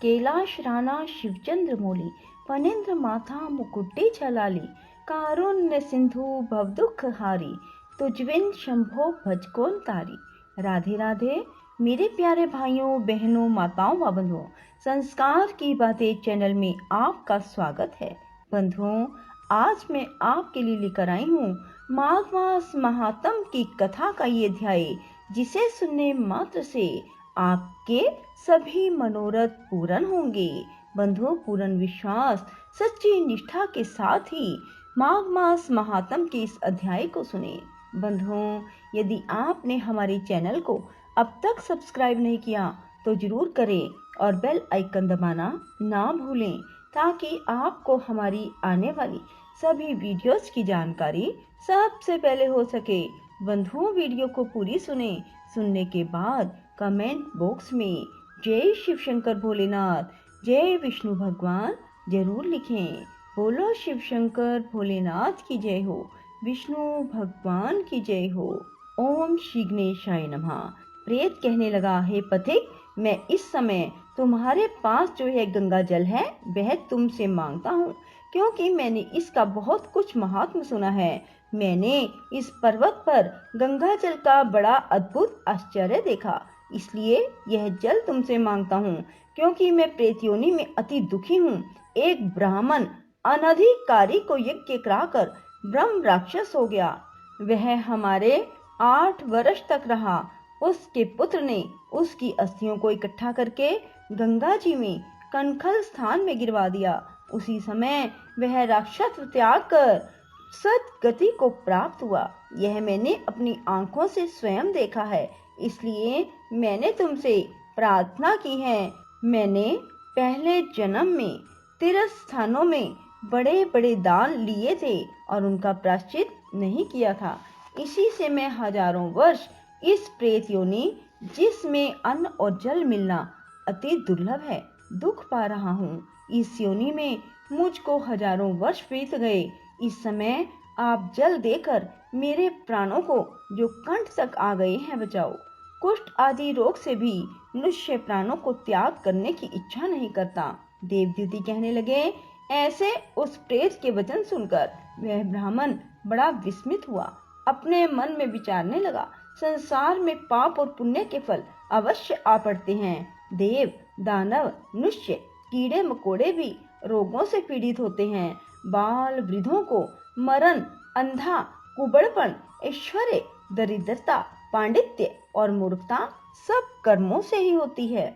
कैलाश राणा शिवचंद्र मोली, फणींद्र माथा मुकुट्टी छलाली, कारुण्य सिंधु भवदुख हारी, तुझविन शंभो भज कौन तारी। राधे राधे मेरे प्यारे भाइयों बहनों माताओं व बंधुओं, संस्कार की बातें चैनल में आपका स्वागत है। बंधुओं, आज मैं आपके लिए लेकर आई हूँ माघ मास महात्म की कथा का ये अध्याय, जिसे सुनने मात्र से आपके सभी मनोरथ पूर्ण होंगे। बंधुओं, पूर्ण विश्वास सच्ची निष्ठा के साथ ही माघ मास महात्म के इस अध्याय को सुने। बंधुओं, यदि आपने हमारे चैनल को अब तक सब्सक्राइब नहीं किया तो जरूर करें और बेल आइकन दबाना ना भूलें, ताकि आपको हमारी आने वाली सभी वीडियोस की जानकारी सबसे पहले हो सके। बंधुओं, वीडियो को पूरी सुनने के बाद कमेंट बॉक्स में जय शिव शंकर भोलेनाथ, जय विष्णु भगवान जरूर लिखें। बोलो शिव शंकर भोलेनाथ की जय हो, विष्णु भगवान की जय हो। ओम श्री गणेशाय नमः। प्रेत कहने लगा, हे पथिक, मैं इस समय तुम्हारे पास जो है गंगा जल है वह तुमसे मांगता हूँ, क्योंकि मैंने इसका बहुत कुछ महात्म सुना है। मैंने इस पर्वत पर गंगा जल का बड़ा अद्भुत आश्चर्य देखा, इसलिए यह जल तुमसे मांगता हूँ, क्योंकि मैं प्रेत योनि में अति दुखी हूँ। एक ब्राह्मण अनधिकारी को यज्ञ कराकर ब्रह्म राक्षस हो गया। वह हमारे 8 वर्ष तक रहा। उसके पुत्र ने उसकी अस्थियों को इकट्ठा करके गंगा जी में कनखल स्थान में गिरवा दिया। उसी समय वह राक्षस त्याग कर सद्गति को प्राप्त हुआ। यह मैंने अपनी आंखों से स्वयं देखा है, इसलिए मैंने तुमसे प्रार्थना की है। मैंने पहले जन्म में तीर्थ स्थानों में बड़े बड़े दान लिए थे और उनका प्रायश्चित नहीं किया था। इसी से मैं हजारों वर्ष इस प्रेत योनि, जिसमें अन्न और जल मिलना अति दुर्लभ है, दुख पा रहा हूँ। इस योनि में मुझको हजारों वर्ष बीत गए। इस समय आप जल देकर मेरे प्राणों को, जो कंठ तक आ गए हैं, बचाओ। कुष्ठ आदि रोग से भी मनुष्य प्राणों को त्याग करने की इच्छा नहीं करता। देवदूती कहने लगे। ऐसे उस प्रेत के वचन सुनकर वह ब्राह्मण बड़ा विस्मित हुआ। अपने मन में विचारने लगा, संसार में पाप और पुण्य के फल अवश्य आ पड़ते हैं। देव, दानव, मनुष्य, कीड़े मकोड़े भी रोगों से पीड़ित होते हैं। बाल वृद्धों को मरण, अंधा, कुबड़पन, ऐश्वर्य, दरिद्रता, पांडित्य और मूर्खता सब कर्मों से ही होती है।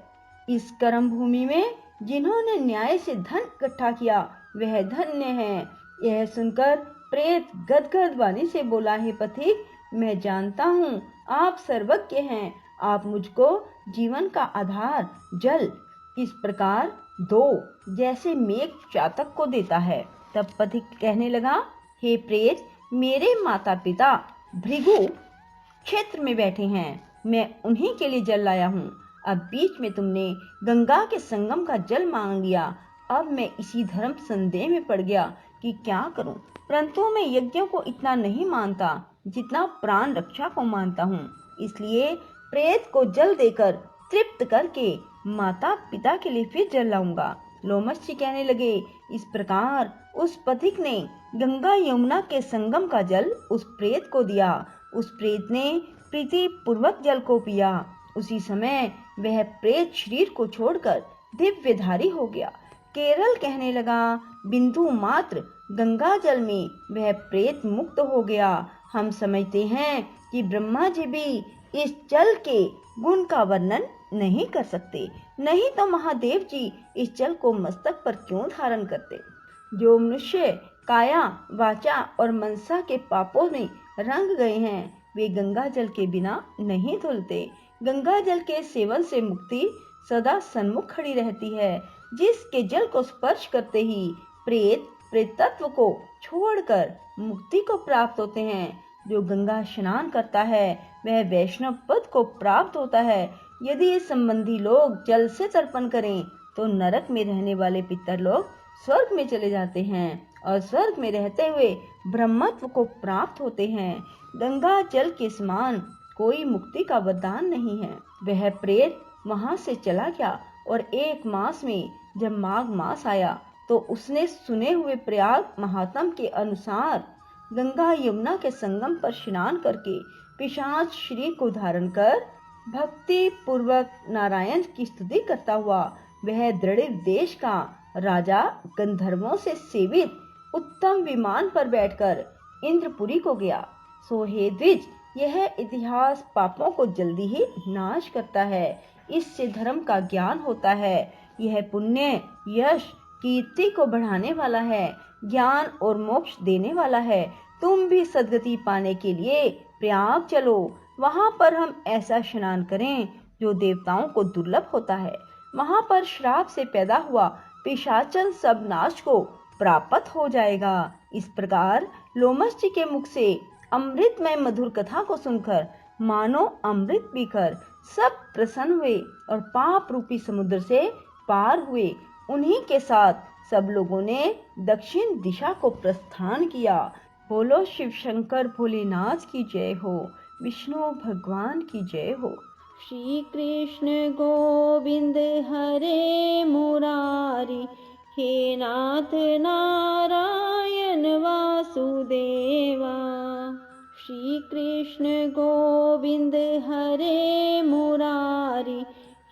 इस कर्म भूमि में जिन्होंने न्याय से धन इकट्ठा किया वह धन्य है। यह सुनकर प्रेत गदगद वाणी से बोला, हे पथिक, मैं जानता हूँ आप सर्वज्ञ हैं। आप मुझको जीवन का आधार जल इस प्रकार दो, जैसे मेघ चातक को देता है। तब पथिक कहने लगा, हे प्रेत, मेरे माता पिता भृगु क्षेत्र में बैठे हैं, मैं उन्हीं के लिए जल लाया हूँ। अब बीच में तुमने गंगा के संगम का जल मांग लिया। अब मैं इसी धर्म संदेह में पड़ गया कि क्या करूं, परंतु मैं यज्ञों को इतना नहीं मानता जितना प्राण रक्षा को मानता हूँ। इसलिए प्रेत को जल देकर तृप्त करके माता पिता के लिए फिर जल लाऊंगा। लोमश जी कहने लगे। इस प्रकार उस पथिक ने गंगा यमुना के संगम का जल उस प्रेत को दिया। उस प्रेत ने प्रीति पूर्वक जल को पिया। उसी समय वह प्रेत शरीर को छोड़कर दिव्यधारी हो गया। केरल कहने लगा, बिंदु मात्र गंगा जल में वह प्रेत मुक्त हो गया। हम समझते हैं कि ब्रह्मा जी भी इस जल के गुण का वर्णन नहीं कर सकते, नहीं तो महादेव जी इस जल को मस्तक पर क्यों धारण करते। जो मनुष्य काया, वाचा और मनसा के पापों में रंग गए हैं, वे गंगा जल के बिना नहीं धुलते। गंगा जल के सेवन से मुक्ति सदा सन्मुख खड़ी रहती है। जिसके जल को स्पर्श करते ही प्रेत प्रेतत्व को छोड़कर मुक्ति को प्राप्त होते हैं। जो गंगा स्नान करता है वह वैष्णव पद को प्राप्त होता है। यदि ये संबंधी लोग जल से तर्पण करें तो नरक में रहने वाले पितर लोग स्वर्ग में चले जाते हैं और स्वर्ग में रहते हुए ब्रह्मत्व को प्राप्त होते हैं। गंगा जल के समान कोई मुक्ति का वरदान नहीं है। वह प्रेत वहां से चला गया और 1 मास में जब माघ मास आया तो उसने सुने हुए प्रयाग महात्म के अनुसार गंगा यमुना के संगम पर स्नान करके पिशाच शरीर को धारण कर भक्ति पूर्वक नारायण की स्तुति करता हुआ वह दृढ़ देश का राजा गंधर्वों से सेवित उत्तम विमान पर बैठकर इंद्रपुरी को गया। सो हे द्विज, यह इतिहास पापों को जल्दी ही नाश करता है। इससे धर्म का ज्ञान होता है। यह पुण्य, यश, कीर्ति को बढ़ाने वाला है, ज्ञान और मोक्ष देने वाला है। तुम भी सद्गति पाने के लिए प्रयाग चलो। वहां पर हम ऐसा स्नान करें जो देवताओं को दुर्लभ होता है। वहां पर श्राप से पैदा हुआ पिशाचन सब नाश को प्राप्त हो जाएगा। इस प्रकार लोमस जी के मुख से अमृतमय मधुर कथा को सुनकर मानो अमृत पीकर सब प्रसन्न हुए और पाप रूपी समुद्र से पार हुए। उन्हीं के साथ सब लोगों ने दक्षिण दिशा को प्रस्थान किया। बोलो शिव शंकर भोलेनाथ की जय हो, विष्णु भगवान की जय हो। श्री कृष्ण गोविंद हरे मुरारी, हे नाथ नारायण वासुदेवा। श्री कृष्ण गोविंद हरे मुरारी,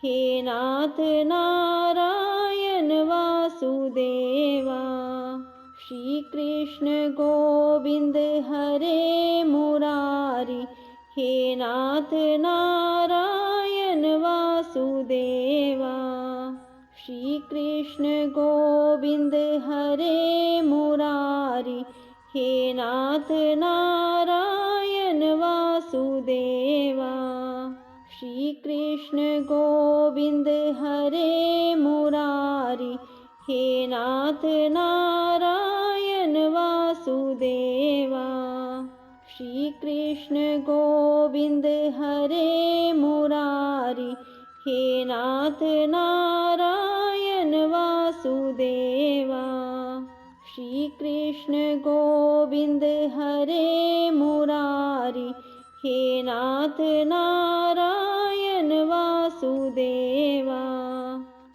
हे नाथ नारायण वासुदेवा। श्री कृष्ण गोविंद हरे मुरारी, हे नाथ नारायण वासुदेवा। श्री कृष्ण गोविंद हरे मुरारी, हे नाथ नारायण वासुदेवा। श्री कृष्ण गोविंद हरे मुरारी, हे नाथ नारायण वासुदेवा। श्री कृष्ण गोविंद हरे मुरारी, हे नाथ नारायण वासुदेवा। श्री कृष्ण गोविंद हरे मुरारी, हे नाथ नारायण वासुदेवा।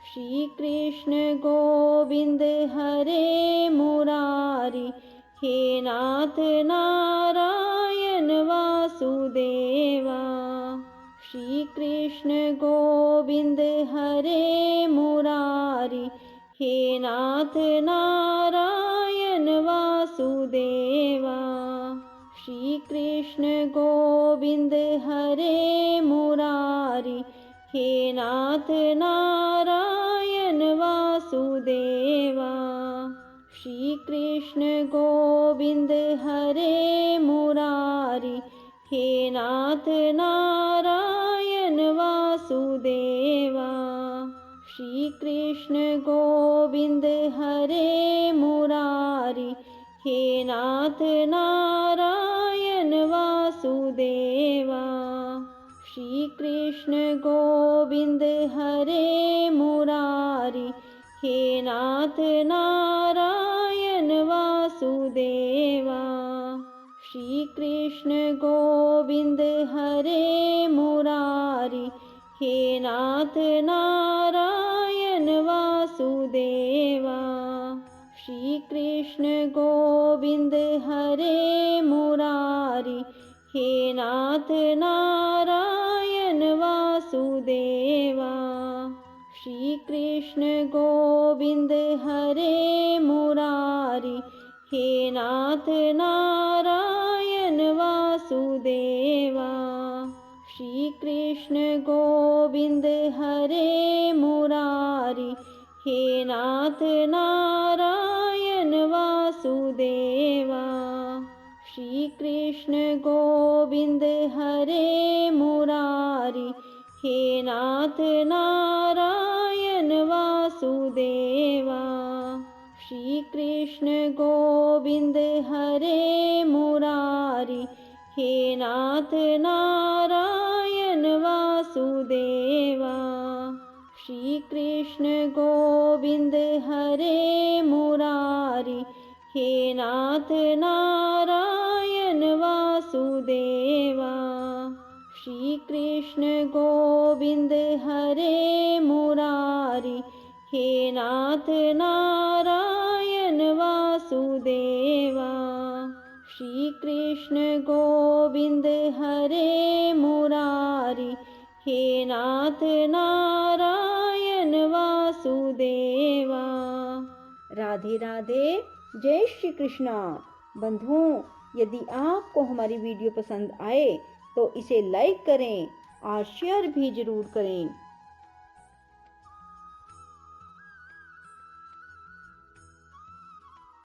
श्री कृष्ण गोविंद हरे मुरारी, हे नाथ नारायण वासुदेवा। श्री कृष्ण गोविंद हरे मुरारी, हे नाथ नारायण वासुदेवा। श्री कृष्ण गोविंद हरे मुरारी, हे नाथ नारायण वासुदेवा। श्री कृष्ण गोविंद हरे मुरारी, हे नाथ नारायण वासुदेवा। श्री कृष्ण गोविंद हरे मुरारी, हे नाथ नारायण वासुदेवा। श्री कृष्ण गोविंद हरे मुरारी, हे नाथ नारायण वासुदेवा। श्री कृष्ण गोविंद हरे मुरारी, हे नाथ नारायण वासुदेवा। श्री कृष्ण गोविंद हरे मुरारी, हे नाथ नारायण वासुदेवा। श्री कृष्ण गोविंद हरे मुरारी, हे नाथ नारायण वासुदेवा। श्री कृष्ण गोविंद हरे मुरारी, हे नाथ नारायण वासुदेवा। श्री कृष्ण गोविंद हरे मुरारी, हे नाथ नारायण वासुदेवा। श्री कृष्ण गोविंद हरे मुरारी, हे नाथ नारायण वासुदेवा। श्री कृष्ण गोविंद हरे मुरारी, हे नाथ नारायण वासुदेवा। श्री कृष्ण गोविंद हरे मुरारी, हे नाथ नारायण वासुदेवा। श्री कृष्ण गोविंद हरे मुरारी, हे नाथ नारायण वासुदेवा। राधे राधे, जय श्री कृष्णा। बंधुओं, यदि आपको हमारी वीडियो पसंद आए तो इसे लाइक करें और शेयर भी जरूर करें।